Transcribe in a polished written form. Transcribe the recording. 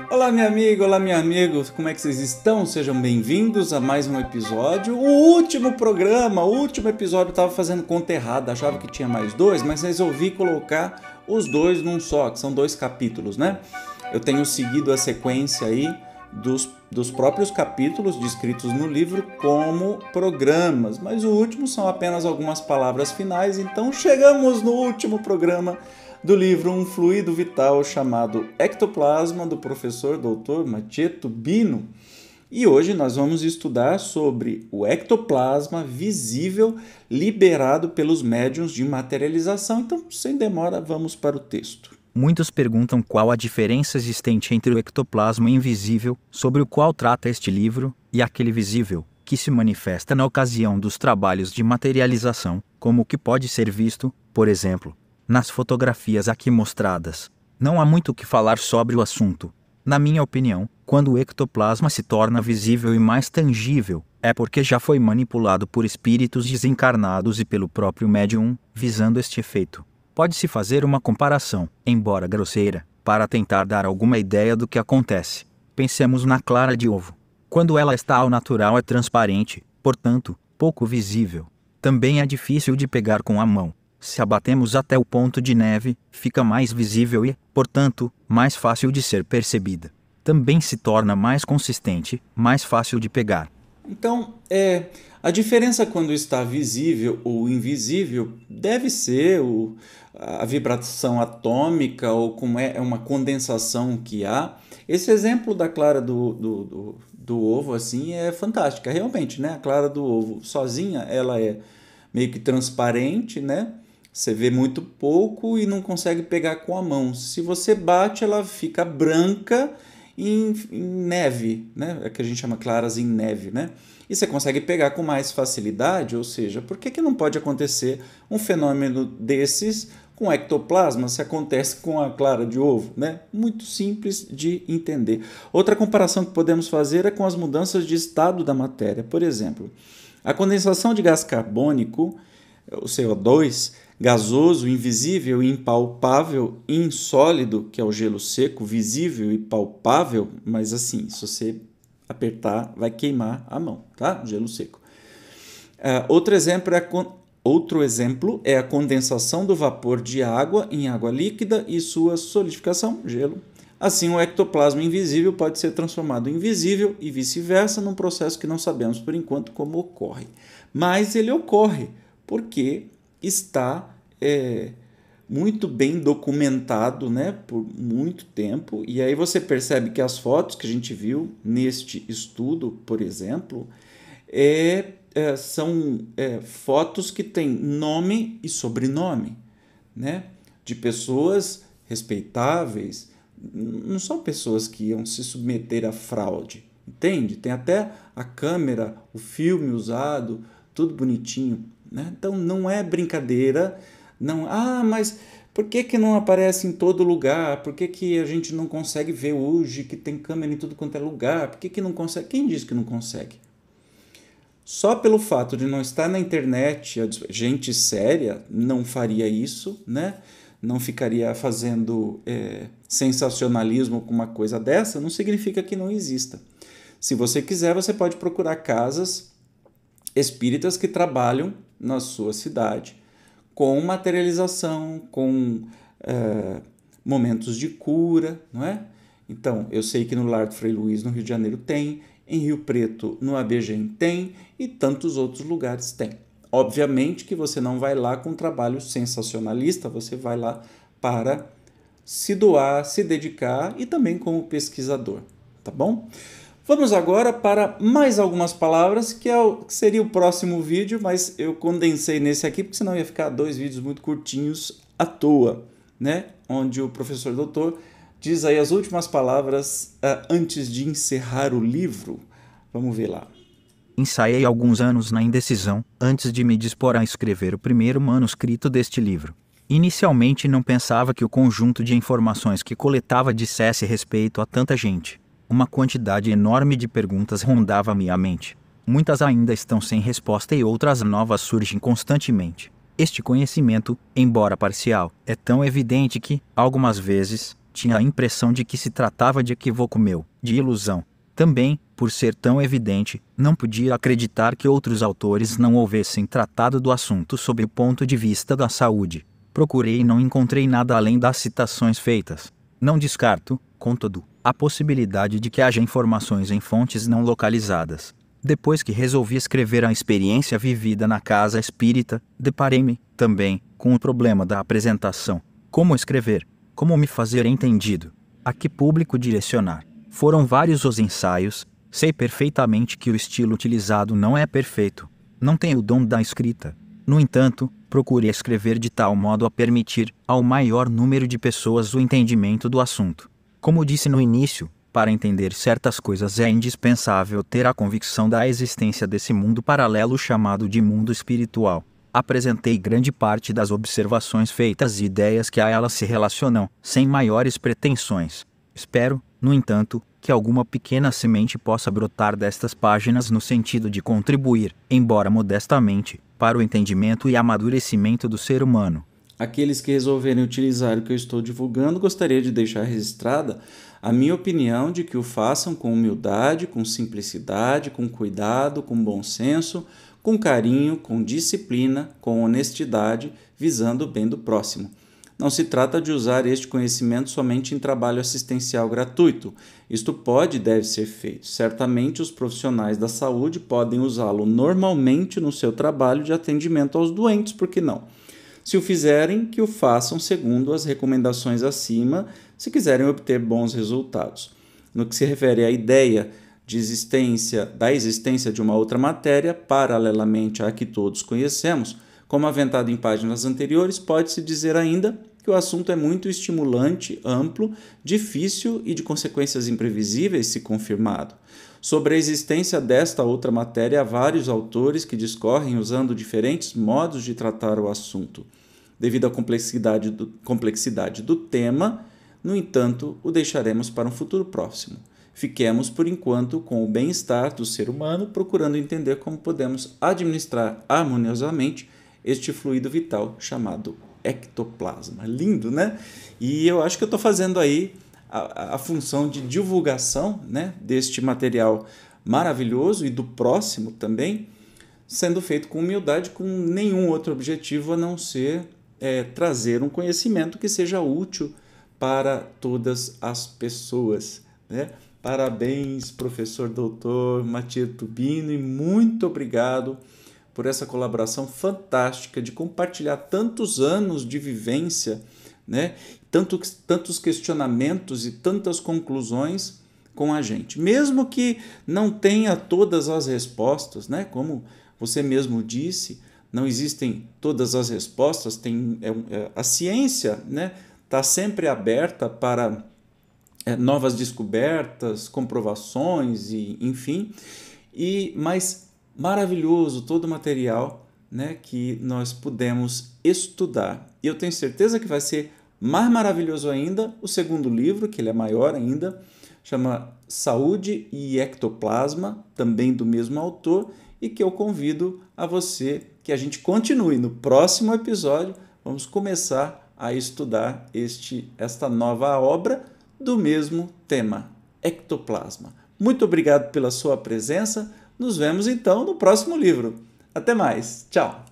Olá, minha amiga, olá, meu amigo, como é que vocês estão? Sejam bem-vindos a mais um episódio. O último episódio eu estava fazendo conta errada, achava que tinha mais dois, mas resolvi colocar os dois num só, que são 2 capítulos, né? Eu tenho seguido a sequência aí dos próprios capítulos descritos no livro como programas, mas o último são apenas algumas palavras finais, então chegamos no último programa do livro Um Fluido Vital chamado Ectoplasma, do professor Dr. Mathieu Tubino. E hoje nós vamos estudar sobre o ectoplasma visível liberado pelos médiuns de materialização. Então, sem demora, vamos para o texto. Muitos perguntam qual a diferença existente entre o ectoplasma invisível, sobre o qual trata este livro, e aquele visível, que se manifesta na ocasião dos trabalhos de materialização, como o que pode ser visto, por exemplo, nas fotografias aqui mostradas. Não há muito o que falar sobre o assunto. Na minha opinião, quando o ectoplasma se torna visível e mais tangível, é porque já foi manipulado por espíritos desencarnados e pelo próprio médium, visando este efeito. Pode-se fazer uma comparação, embora grosseira, para tentar dar alguma ideia do que acontece. Pensemos na clara de ovo. Quando ela está ao natural é transparente, portanto, pouco visível. Também é difícil de pegar com a mão. Se abatemos até o ponto de neve, fica mais visível e, portanto, mais fácil de ser percebida. Também se torna mais consistente, mais fácil de pegar. Então, a diferença quando está visível ou invisível deve ser a vibração atômica ou como é uma condensação que há. Esse exemplo da clara do ovo assim é fantástica, realmente, né? A clara do ovo sozinha ela é meio que transparente, né? Você vê muito pouco e não consegue pegar com a mão. Se você bate, ela fica branca em neve, né? É que a gente chama claras em neve, né? E você consegue pegar com mais facilidade, ou seja, por que não pode acontecer um fenômeno desses com ectoplasma se acontece com a clara de ovo, né? Muito simples de entender. Outra comparação que podemos fazer é com as mudanças de estado da matéria. Por exemplo, a condensação de gás carbônico, o CO2, gasoso, invisível e impalpável, insólido, que é o gelo seco, visível e palpável, mas assim, se você apertar, vai queimar a mão, tá? Gelo seco. Outro exemplo é a condensação do vapor de água em água líquida e sua solidificação, gelo. Assim, o ectoplasma invisível pode ser transformado em visível e vice-versa num processo que não sabemos por enquanto como ocorre. Mas ele ocorre porque está muito bem documentado, né, por muito tempo, e aí você percebe que as fotos que a gente viu neste estudo, por exemplo, são fotos que têm nome e sobrenome, né, de pessoas respeitáveis, não são pessoas que iam se submeter a fraude, entende? Tem até a câmera, o filme usado, tudo bonitinho, né? Então não é brincadeira. Não, mas por que não aparece em todo lugar? Por que a gente não consegue ver hoje que tem câmera em tudo quanto é lugar? Por que não consegue? Quem disse que não consegue? Só pelo fato de não estar na internet, gente séria não faria isso, né? Não ficaria fazendo sensacionalismo com uma coisa dessa, não significa que não exista. Se você quiser, você pode procurar casas espíritas que trabalham na sua cidade com materialização, com momentos de cura, não é? Então, eu sei que no Lar do Frei Luiz, no Rio de Janeiro, tem, em Rio Preto, no ABGEM tem, e tantos outros lugares tem. Obviamente que você não vai lá com um trabalho sensacionalista, você vai lá para se doar, se dedicar e também como pesquisador, tá bom? Vamos agora para mais algumas palavras, que seria o próximo vídeo, mas eu condensei nesse aqui, porque senão ia ficar 2 vídeos muito curtinhos à toa, né? Onde o professor doutor diz aí as últimas palavras antes de encerrar o livro. Vamos ver lá. Ensaiei alguns anos na indecisão, antes de me dispor a escrever o primeiro manuscrito deste livro. Inicialmente não pensava que o conjunto de informações que coletava dissesse respeito a tanta gente. Uma quantidade enorme de perguntas rondava minha mente. Muitas ainda estão sem resposta e outras novas surgem constantemente. Este conhecimento, embora parcial, é tão evidente que, algumas vezes, tinha a impressão de que se tratava de equívoco meu, de ilusão. Também, por ser tão evidente, não podia acreditar que outros autores não houvessem tratado do assunto sob o ponto de vista da saúde. Procurei e não encontrei nada além das citações feitas. Não descarto, contudo, a possibilidade de que haja informações em fontes não localizadas. Depois que resolvi escrever a experiência vivida na casa espírita, deparei-me, também, com o problema da apresentação. Como escrever? Como me fazer entendido? A que público direcionar? Foram vários os ensaios. Sei perfeitamente que o estilo utilizado não é perfeito. Não tenho o dom da escrita. No entanto, procurei escrever de tal modo a permitir ao maior número de pessoas o entendimento do assunto. Como disse no início, para entender certas coisas é indispensável ter a convicção da existência desse mundo paralelo chamado de mundo espiritual. Apresentei grande parte das observações feitas e ideias que a elas se relacionam, sem maiores pretensões. Espero, no entanto, que alguma pequena semente possa brotar destas páginas no sentido de contribuir, embora modestamente, para o entendimento e amadurecimento do ser humano. Aqueles que resolverem utilizar o que eu estou divulgando, gostaria de deixar registrada a minha opinião de que o façam com humildade, com simplicidade, com cuidado, com bom senso, com carinho, com disciplina, com honestidade, visando o bem do próximo. Não se trata de usar este conhecimento somente em trabalho assistencial gratuito. Isto pode e deve ser feito. Certamente os profissionais da saúde podem usá-lo normalmente no seu trabalho de atendimento aos doentes, por que não? Se o fizerem, que o façam segundo as recomendações acima, se quiserem obter bons resultados. No que se refere à ideia da existência de uma outra matéria, paralelamente à que todos conhecemos, como aventado em páginas anteriores, pode-se dizer ainda que o assunto é muito estimulante, amplo, difícil e de consequências imprevisíveis se confirmado. Sobre a existência desta outra matéria, há vários autores que discorrem usando diferentes modos de tratar o assunto. Devido à complexidade do tema, no entanto, o deixaremos para um futuro próximo. Fiquemos, por enquanto, com o bem-estar do ser humano, procurando entender como podemos administrar harmoniosamente este fluido vital chamado ectoplasma. Lindo, né? E eu acho que eu estou fazendo aí a função de divulgação, né, deste material maravilhoso e do próximo também, sendo feito com humildade, com nenhum outro objetivo a não ser trazer um conhecimento que seja útil para todas as pessoas, né? Parabéns, professor doutor Matias Tubino, e muito obrigado por essa colaboração fantástica de compartilhar tantos anos de vivência, né? Tantos questionamentos e tantas conclusões com a gente. Mesmo que não tenha todas as respostas, né? Como você mesmo disse, não existem todas as respostas, a ciência, né, está sempre aberta para novas descobertas, comprovações, e enfim, mas maravilhoso todo o material, né, que nós pudemos estudar. E eu tenho certeza que vai ser mais maravilhoso ainda o segundo livro, que ele é maior ainda, chama Saúde e Ectoplasma, também do mesmo autor, e que eu convido a você que a gente continue. No próximo episódio, vamos começar a estudar esta nova obra do mesmo tema, ectoplasma. Muito obrigado pela sua presença. Nos vemos então no próximo livro. Até mais. Tchau.